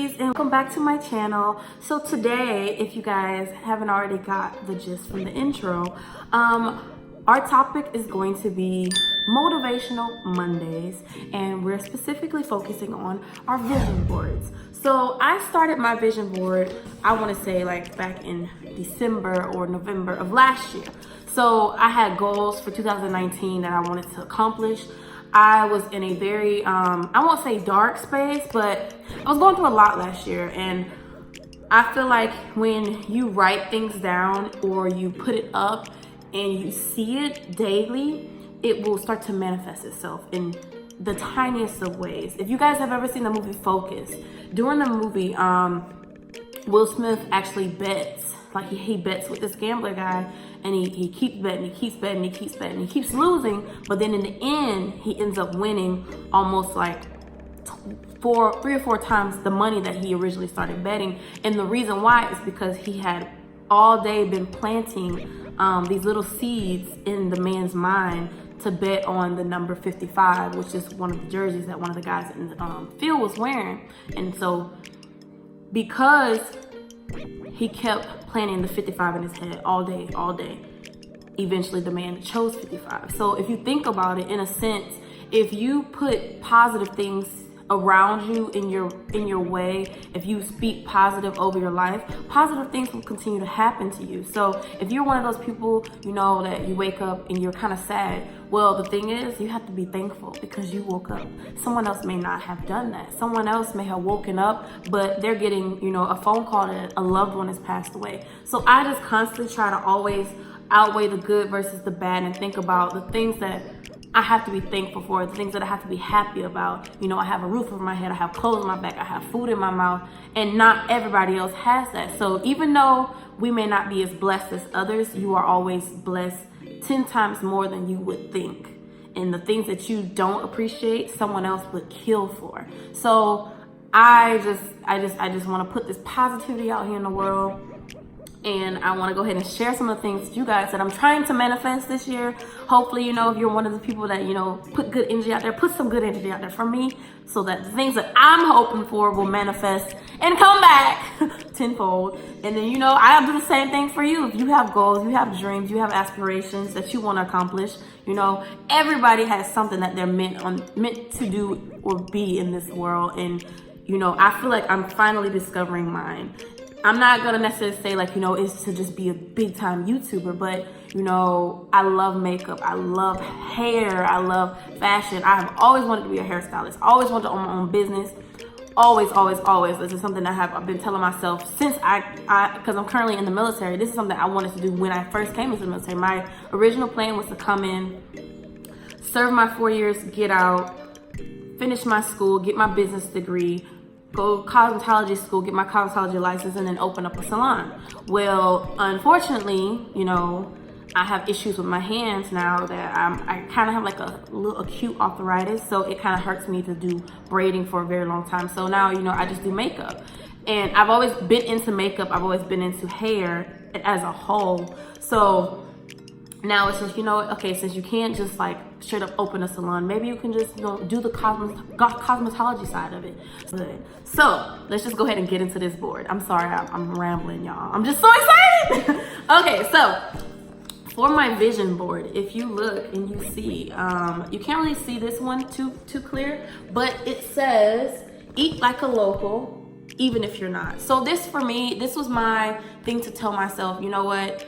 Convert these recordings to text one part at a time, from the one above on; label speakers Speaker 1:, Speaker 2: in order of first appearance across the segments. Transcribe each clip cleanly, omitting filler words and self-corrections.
Speaker 1: beauties, and welcome back to my channel. So today, if you guys haven't already got the gist from the intro, our topic is going to be motivational Mondays, and we're specifically focusing on our vision boards. So I started my vision board, I want to say like back in December or November of last year. So I had goals for 2019 that I wanted to accomplish. I was in a very, I won't say dark space, but I was going through a lot last year. And I feel like when you write things down or you put it up and you see it daily, it will start to manifest itself in the tiniest of ways. If you guys have ever seen the movie Focus, during the movie, Will Smith actually bets, like he bets with this gambler guy, and he keeps betting, he keeps betting, he keeps betting, he keeps losing, but then in the end, he ends up winning almost like 3 or 4 times the money that he originally started betting. And the reason why is because he had all day been planting these little seeds in the man's mind to bet on the number 55, which is one of the jerseys that one of the guys in the field was wearing. And so because he kept planning the 55 in his head all day, eventually the man chose 55. So if you think about it, in a sense, if you put positive things around you in your way, if you speak positive over your life, positive things will continue to happen to you. So if you're one of those people, you know, that you wake up and you're kind of sad, well, the thing is, you have to be thankful because you woke up. Someone else may not have done that. Someone else may have woken up, but they're getting, you know, a phone call that a loved one has passed away. So I just constantly try to always outweigh the good versus the bad and think about the things that I have to be thankful for, the things that I have to be happy about. You know, I have a roof over my head, I have clothes on my back, I have food in my mouth, and not everybody else has that. So even though we may not be as blessed as others, you are always blessed 10 times more than you would think. And the things that you don't appreciate, someone else would kill for. So I just want to put this positivity out here in the world. And I want to go ahead and share some of the things with you guys that I'm trying to manifest this year. Hopefully, you know, if you're one of the people that, you know, put good energy out there, put some good energy out there for me so that the things that I'm hoping for will manifest and come back tenfold. And then, you know, I'll do the same thing for you. If you have goals, you have dreams, you have aspirations that you want to accomplish, you know, everybody has something that they're meant to do or be in this world. And, you know, I feel like I'm finally discovering mine. I'm not gonna necessarily say like, you know, it's to just be a big time YouTuber, but you know, I love makeup, I love hair, I love fashion. I have always wanted to be a hairstylist, always wanted to own my own business, always. This is something that I've been telling myself since because I'm currently in the military. This is something I wanted to do when I first came into the military. My original plan was to come in, serve my 4 years, get out, finish my school, get my business degree, go cosmetology school, get my cosmetology license, and then open up a salon. Well, unfortunately, you know, I have issues with my hands now that I kind of have like a little acute arthritis, so it kind of hurts me to do braiding for a very long time. So now, you know, I just do makeup. And I've always been into makeup, I've always been into hair as a whole. So now it's just, you know, okay, since you can't just like straight up open a salon, maybe you can just, you know, do the cosmetology side of it. So let's just go ahead and get into this board. I'm sorry, I'm rambling, y'all. I'm just so excited. Okay, so for my vision board, if you look and you see, you can't really see this one too clear, but it says, eat like a local, even if you're not. So this, for me, this was my thing to tell myself, you know what?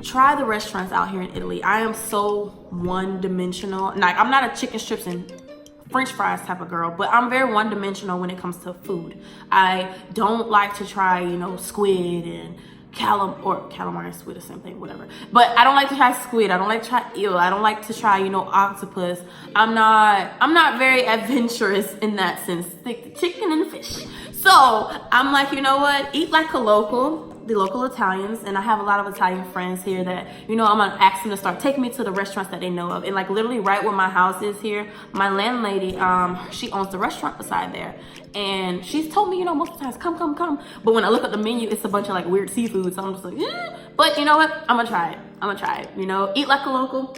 Speaker 1: Try the restaurants out here in Italy. I am so one-dimensional. Like, I'm not a chicken strips and French fries type of girl, but I'm very one-dimensional when it comes to food. I don't like to try, you know, squid and calamari and squid, the same thing, whatever. But I don't like to try squid. I don't like to try eel. I don't like to try, you know, octopus. I'm not very adventurous in that sense. Stick to chicken and fish. So I'm like, you know what? Eat like a local. The local Italians, and I have a lot of Italian friends here that, you know, I'm gonna ask them to start taking me to the restaurants that they know of. And like literally right where my house is here, my landlady, she owns the restaurant beside there, and she's told me, you know, most of the times, come. But when I look at the menu, it's a bunch of like weird seafood, so I'm just like, yeah. But you know what? I'm gonna try it. You know, eat like a local,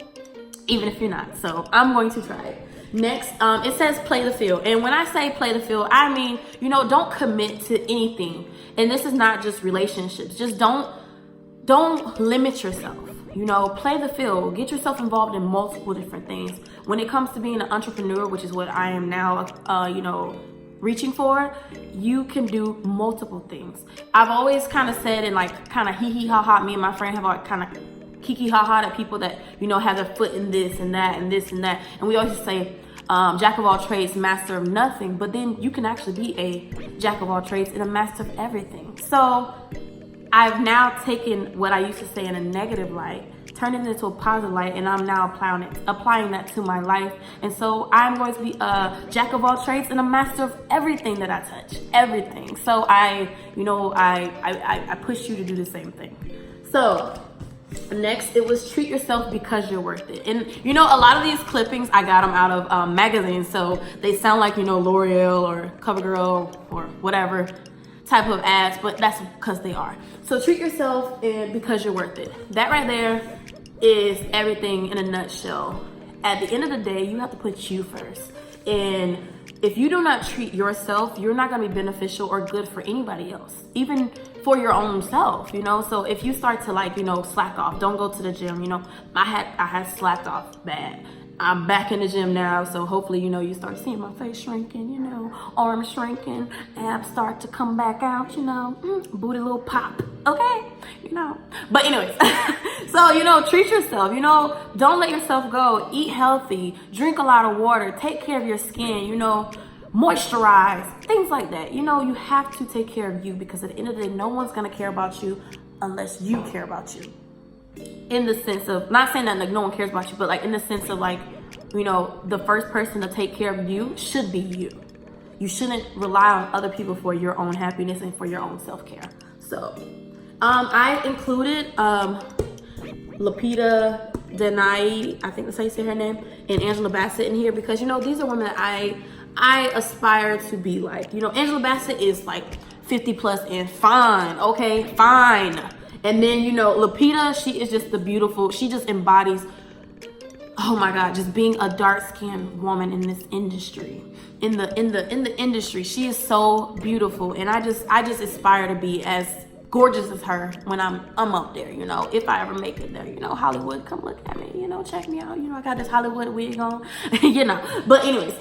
Speaker 1: even if you're not. So I'm going to try it. Next, it says play the field. And when I say play the field, I mean, you know, don't commit to anything. And this is not just relationships. Just don't limit yourself. You know, play the field. Get yourself involved in multiple different things. When it comes to being an entrepreneur, which is what I am now, you know, reaching for, you can do multiple things. I've always kind of said, and like kind of hee ha ha, me and my friend have like kind of kiki ha ha at people that, you know, have their foot in this and that and this and that. And we always say, jack of all trades, master of nothing. But then you can actually be a jack of all trades and a master of everything. So I've now taken what I used to say in a negative light, turned it into a positive light, and I'm now applying that to my life. And so I'm going to be a jack of all trades and a master of everything that I touch, everything. So I push you to do the same thing. So next, it was treat yourself because you're worth it. And you know, a lot of these clippings, I got them out of magazines, so they sound like, you know, L'Oreal or CoverGirl or whatever type of ads, but that's because they are. So treat yourself and because you're worth it. That right there is everything in a nutshell. At the end of the day, you have to put you first. And if you do not treat yourself, you're not going to be beneficial or good for anybody else, even for your own self, you know? So if you start to, like, you know, slack off, don't go to the gym, you know, I had slacked off bad. I'm back in the gym now, so hopefully, you know, you start seeing my face shrinking, you know, arms shrinking, abs start to come back out, you know, booty little pop, okay, you know. But anyways, so, you know, treat yourself, you know, don't let yourself go, eat healthy, drink a lot of water, take care of your skin, you know, moisturize, things like that. You know, you have to take care of you, because at the end of the day, no one's gonna care about you unless you care about you. In the sense of, not saying that like no one cares about you, but like in the sense of like, you know, the first person to take care of you should be you. You shouldn't rely on other people for your own happiness and for your own self-care. So I included Lupita Denai, I think that's how you say her name, and Angela Bassett in here, because, you know, these are women that I aspire to be like. You know, Angela Bassett is like 50 plus and fine, okay, fine. And then, you know, Lupita, she is just the beautiful, she just embodies, oh my God, just being a dark-skinned woman in this industry. In the industry, she is so beautiful. And I just aspire to be as gorgeous as her when I'm up there, you know, if I ever make it there, you know, Hollywood, come look at me, you know, check me out, you know, I got this Hollywood wig on, you know. But anyways,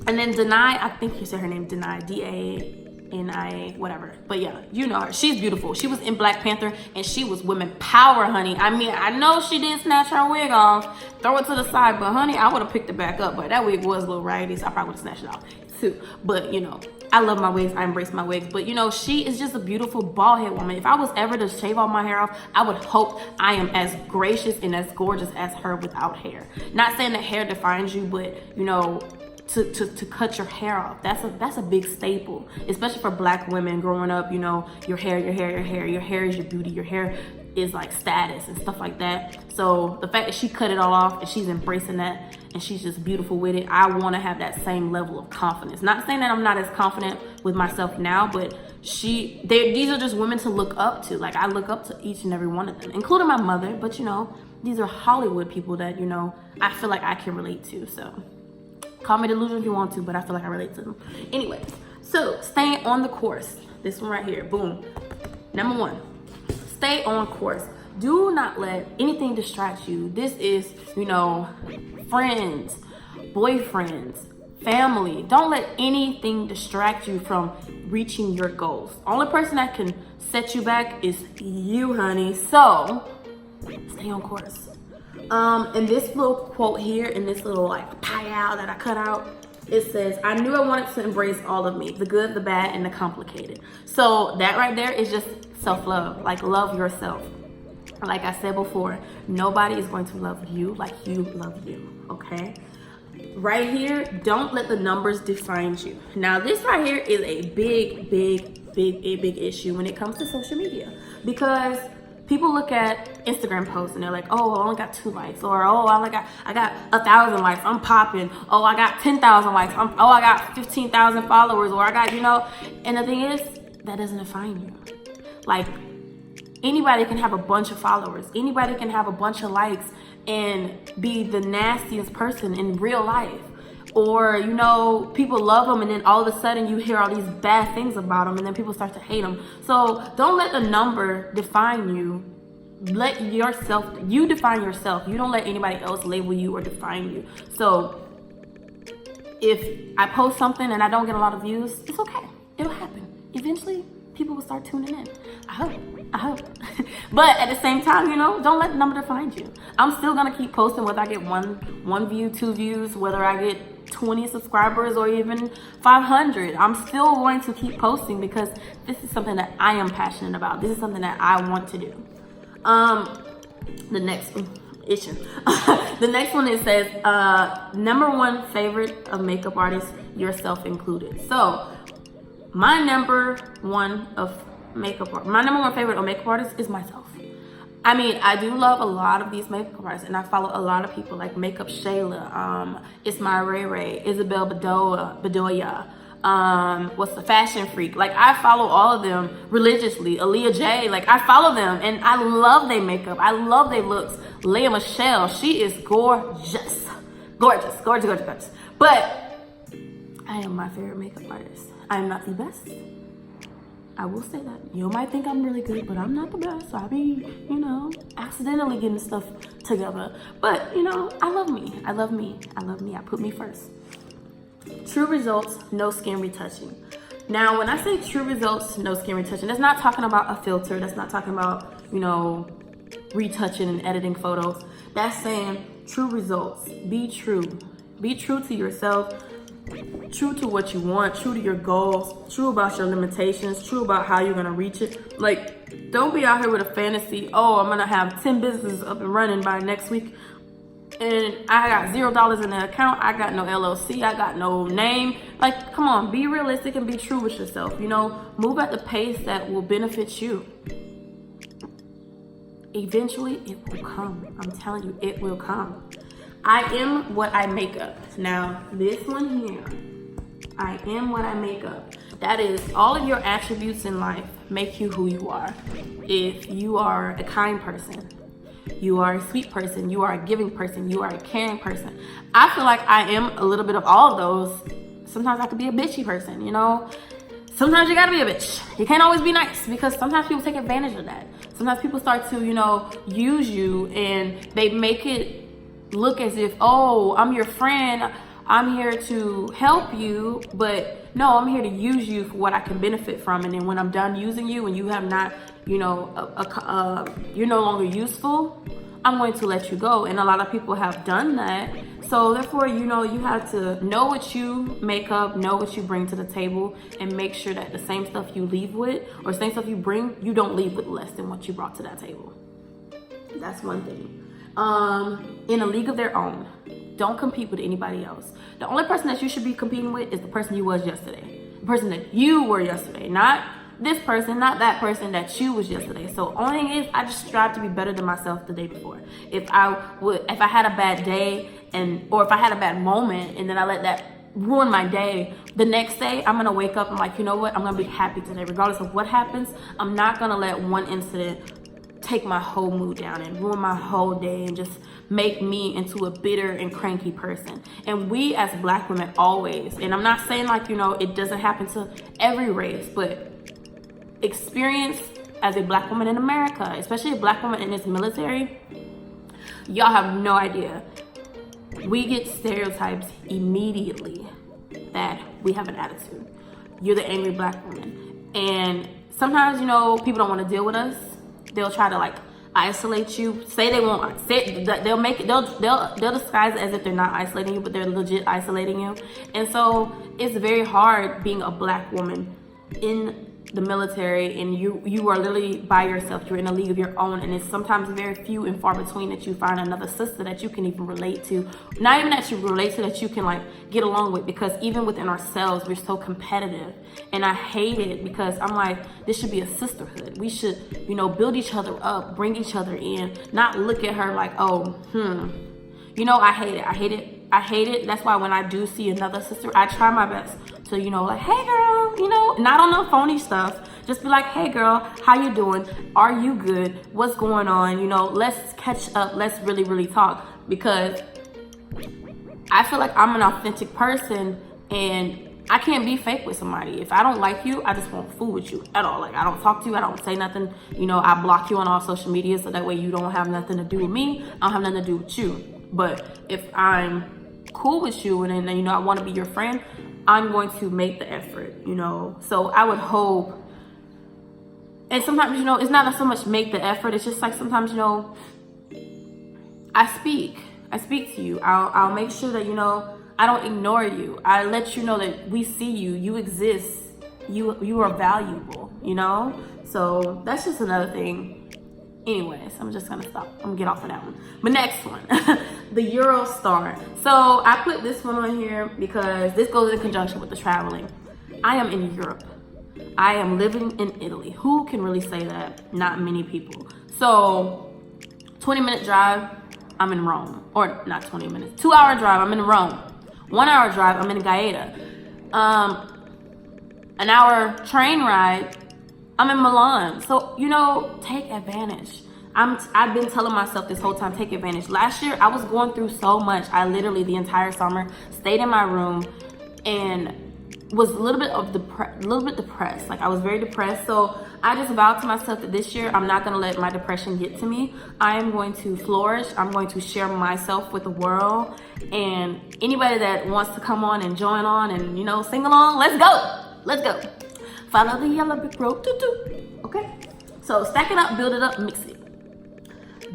Speaker 1: and then Denai, I think you said her name, Denai, D-A-N-I-A, whatever. But yeah, you know her. She's beautiful. She was in Black Panther, and she was women power, honey. I mean, I know she did snatch her wig off, throw it to the side, but honey, I would have picked it back up. But that wig was a little raggedy, so I probably would have snatched it off too. But, you know, I love my wigs. I embrace my wigs. But, you know, she is just a beautiful bald head woman. If I was ever to shave all my hair off, I would hope I am as gracious and as gorgeous as her without hair. Not saying that hair defines you, but, you know, to cut your hair off, that's a big staple, especially for Black women growing up. You know, your hair is your beauty, your hair is like status and stuff like that. So the fact that she cut it all off and she's embracing that and she's just beautiful with it, I want to have that same level of confidence. Not saying that I'm not as confident with myself now, but these are just women to look up to. Like, I look up to each and every one of them, including my mother. But, you know, these are Hollywood people that, you know, I feel like I can relate to. So call me delusional if you want to, but I feel like I relate to them. Anyways, so staying on the course. This one right here, boom. Number one, stay on course. Do not let anything distract you. This is, you know, friends, boyfriends, family. Don't let anything distract you from reaching your goals. Only person that can set you back is you, honey. So stay on course. And this little quote here, in this little like pie out that I cut out, it says, I knew I wanted to embrace all of me, the good, the bad, and the complicated. So that right there is just self-love. Like, love yourself. Like I said before, nobody is going to love you like you love you, okay? Right here, don't let the numbers define you. Now, this right here is a big issue when it comes to social media, because people look at Instagram posts and they're like, oh, I only got 2 likes, or oh, I got 1,000 likes, I'm popping. Oh, I got 10,000 likes. I got 15,000 followers, or I got, you know. And the thing is, that doesn't define you. Like, anybody can have a bunch of followers. Anybody can have a bunch of likes and be the nastiest person in real life. Or, you know, people love them and then all of a sudden you hear all these bad things about them and then people start to hate them. So don't let the number define you. Let yourself, you define yourself. You don't let anybody else label you or define you. So if I post something and I don't get a lot of views, it's okay. It'll happen. Eventually, people will start tuning in. I hope. But at the same time, you know, don't let the number define you. I'm still gonna keep posting whether I get one view, 2 views, whether I get 20 subscribers or even 500. I'm still going to keep posting because this is something that I am passionate about. This is something that I want to do. The next issue. The next one, it says, #1 favorite of makeup artists, yourself included. So my number one favorite of makeup artists is myself. I mean, I do love a lot of these makeup artists, and I follow a lot of people like Makeup Shayla, Ismail Ray Ray, Isabel Bedoya, what's the Fashion Freak. Like, I follow all of them religiously. Aaliyah J, like, I follow them, and I love their makeup. I love their looks. Leah Michelle, she is gorgeous. Gorgeous. But I am my favorite makeup artist. I am not the best. I will say that. You might think I'm really good, but I'm not the best. I be, you know, accidentally getting stuff together. But, you know, I love me. I put me first. True results, no skin retouching. Now, when I say true results, no skin retouching, that's not talking about a filter. That's not talking about, you know, retouching and editing photos. That's saying true results. Be true. Be true to yourself. True to what you want, true to your goals, true about your limitations, true about how you're gonna reach it. Like, don't be out here with a fantasy, oh, I'm gonna have 10 businesses up and running by next week, and I got $0 in the account, I got no LLC, I got no name. Like, come on, be realistic and be true with yourself. You know, move at the pace that will benefit you. Eventually, it will come. I'm telling you, it will come. I am what I make up. Now, this one here, I am what I make up. That is, all of your attributes in life make you who you are. If you are a kind person, you are a sweet person, you are a giving person, you are a caring person. I feel like I am a little bit of all of those. Sometimes I could be a bitchy person, you know? Sometimes you gotta be a bitch. You can't always be nice because sometimes people take advantage of that. Sometimes people start to, you know, use you and they make it look as if, oh, I'm your friend, I'm here to help you, but no, I'm here to use you for what I can benefit from. And then when I'm done using you and you have not, you know, you're no longer useful, I'm going to let you go. And a lot of people have done that. So therefore, you know, you have to know what you make up, know what you bring to the table, and make sure that the same stuff you leave with, or same stuff you bring, you don't leave with less than what you brought to that table. That's one thing. In a league of their own. Don't compete with anybody else. The only person that you should be competing with is the person you was yesterday. The person that you were yesterday, not this person, not that person that you was yesterday. So only thing is, I just strive to be better than myself the day before. If I had a bad day or if I had a bad moment and then I let that ruin my day, the next day I'm gonna wake up and like, you know what, I'm gonna be happy today. Regardless of what happens, I'm not gonna let one incident take my whole mood down and ruin my whole day and just make me into a bitter and cranky person. And we as Black women always, and I'm not saying like, you know, it doesn't happen to every race, but experience as a Black woman in America, especially a Black woman in this military, y'all have no idea. We get stereotypes immediately that we have an attitude. You're the angry Black woman. And sometimes, you know, people don't want to deal with us. They'll try to like isolate you. Say they won't. They'll disguise it as if they're not isolating you, but they're legit isolating you. And so it's very hard being a Black woman in the military, and you are literally by yourself. You're in a league of your own, and it's sometimes very few and far between that you find another sister that you can even relate to. Not even that you relate to, that you can like get along with, because even within ourselves we're so competitive, and I hate it because I'm like, this should be a sisterhood. We should, you know, build each other up, bring each other in, not look at her like, oh, you know, I hate it. That's why when I do see another sister, I try my best to, you know, like, hey girl, you know, not on no phony stuff. Just be like, hey girl, how you doing? Are you good? What's going on? You know, let's catch up. Let's really, really talk. Because I feel like I'm an authentic person, and I can't be fake with somebody. If I don't like you, I just won't fool with you at all. Like, I don't talk to you, I don't say nothing. You know, I block you on all social media so that way you don't have nothing to do with me. I don't have nothing to do with you. But if I'm cool with you and then, you know, I want to be your friend, I'm going to make the effort, you know. So I would hope, and sometimes, you know, it's not so much make the effort. It's just like sometimes, you know, I speak to you. I'll make sure that, you know, I don't ignore you. I let you know that we see you, you exist, you are valuable, you know? So that's just another thing. Anyways, I'm just gonna stop. I'm gonna get off of that one. But next one, the Eurostar. So I put this one on here because this goes in conjunction with the traveling. I am in Europe. I am living in Italy. Who can really say that? Not many people. So 20-minute drive, I'm in Rome. Or not 20 minutes, 2-hour drive, I'm in Rome. 1-hour drive, I'm in Gaeta. An hour train ride, I'm in Milan. So, you know, take advantage. I've been telling myself this whole time, take advantage. Last year, I was going through so much. I literally, the entire summer, stayed in my room and was a little bit depressed. Like, I was very depressed. So I just vowed to myself that this year I'm not going to let my depression get to me. I am going to flourish. I'm going to share myself with the world, and anybody that wants to come on and join on and, you know, sing along, let's go. Follow the yellow brick road. Okay, so stack it up, build it up, mix it.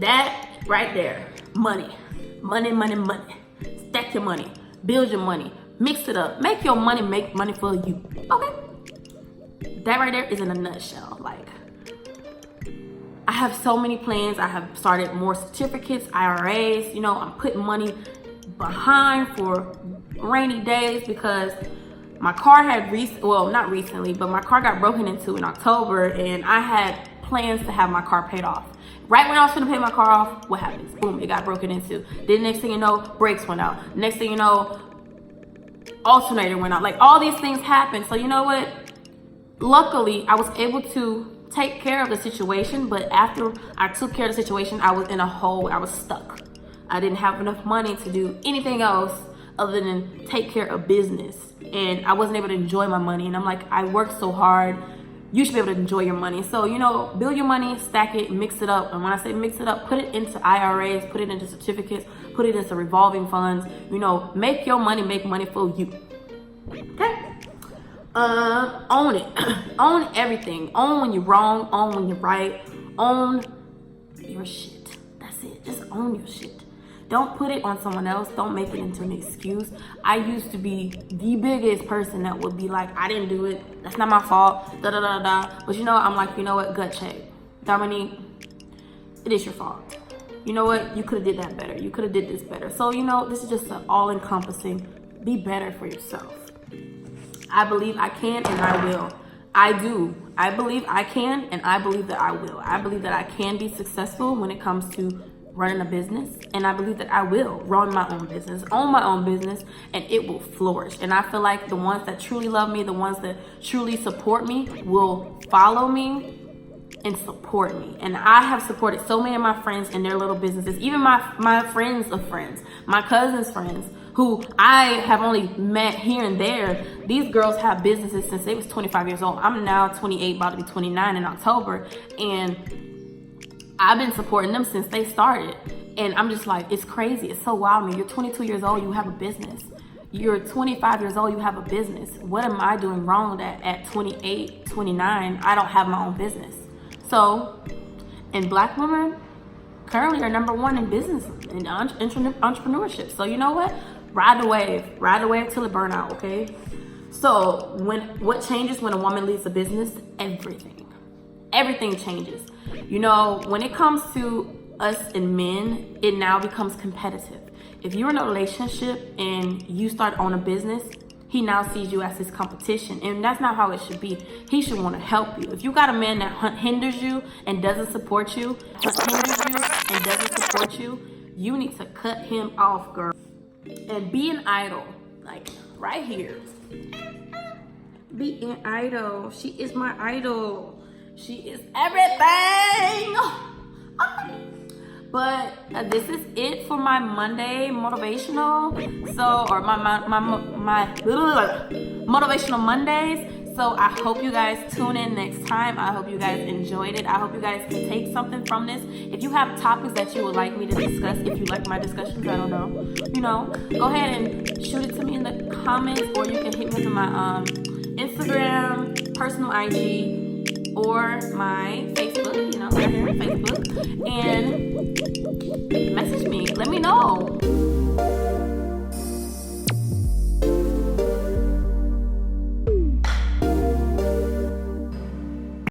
Speaker 1: That right there, money. Stack your money, build your money, mix it up, make your money make money for you. Okay, that right there is in a nutshell. Like, I have so many plans. I have started more certificates, IRAs. You know, I'm putting money behind for rainy days because my car had not recently, but my car got broken into in October, and I had plans to have my car paid off. Right when I was going to pay my car off, what happens? Boom, it got broken into. Then next thing you know, brakes went out. Next thing you know, alternator went out. Like, all these things happened. So you know what? Luckily, I was able to take care of the situation, but after I took care of the situation, I was in a hole. I was stuck. I didn't have enough money to do anything else other than take care of business, and I wasn't able to enjoy my money. And I'm like, I worked so hard. You should be able to enjoy your money. So, you know, build your money, stack it, mix it up. And when I say mix it up, put it into IRAs, put it into certificates, put it into revolving funds. You know, make your money make money for you. Okay? Own it. Own everything. Own when you're wrong, own when you're right. Own your shit. That's it. Just own your shit. Don't put it on someone else. Don't make it into an excuse. I used to be the biggest person that would be like, I didn't do it. That's not my fault. Da da da da. But you know, I'm like, you know what? Gut check. Dominique, it is your fault. You know what? You could have did that better. You could have did this better. So, you know, this is just an all-encompassing. Be better for yourself. I believe I can and I will. I do. I believe I can and I believe that I will. I believe that I can be successful when it comes to running a business, and I believe that I will run my own business, own my own business, and it will flourish. And I feel like the ones that truly love me, the ones that truly support me, will follow me and support me. And I have supported so many of my friends in their little businesses, even my friends of friends, my cousin's friends, who I have only met here and there. These girls have businesses since they was 25 years old. I'm now 28, about to be 29 in October, and I've been supporting them since they started. And I'm just like, it's crazy. It's so wild to me. You're 22 years old, you have a business. You're 25 years old, you have a business. What am I doing wrong that at 28, 29, I don't have my own business? So, and Black women currently are #1 in business and entrepreneurship. So you know what? Ride the wave till it burn out, okay? So what changes when a woman leads a business? Everything changes. You know, when it comes to us and men, it now becomes competitive. If you're in a relationship and you start on a business, he now sees you as his competition, and that's not how it should be. He should want to help you. If you got a man that hinders you and doesn't support you, you need to cut him off, girl. And be an idol, like right here. Be an idol. She is my idol. She is everything. But this is it for my Monday motivational. So, or my motivational Mondays. So I hope you guys tune in next time. I hope you guys enjoyed it. I hope you guys can take something from this. If you have topics that you would like me to discuss, if you like my discussions, I don't know, you know, go ahead and shoot it to me in the comments, or you can hit me to my Instagram, personal IG, or my Facebook, you know, right here on Facebook, and message me. Let me know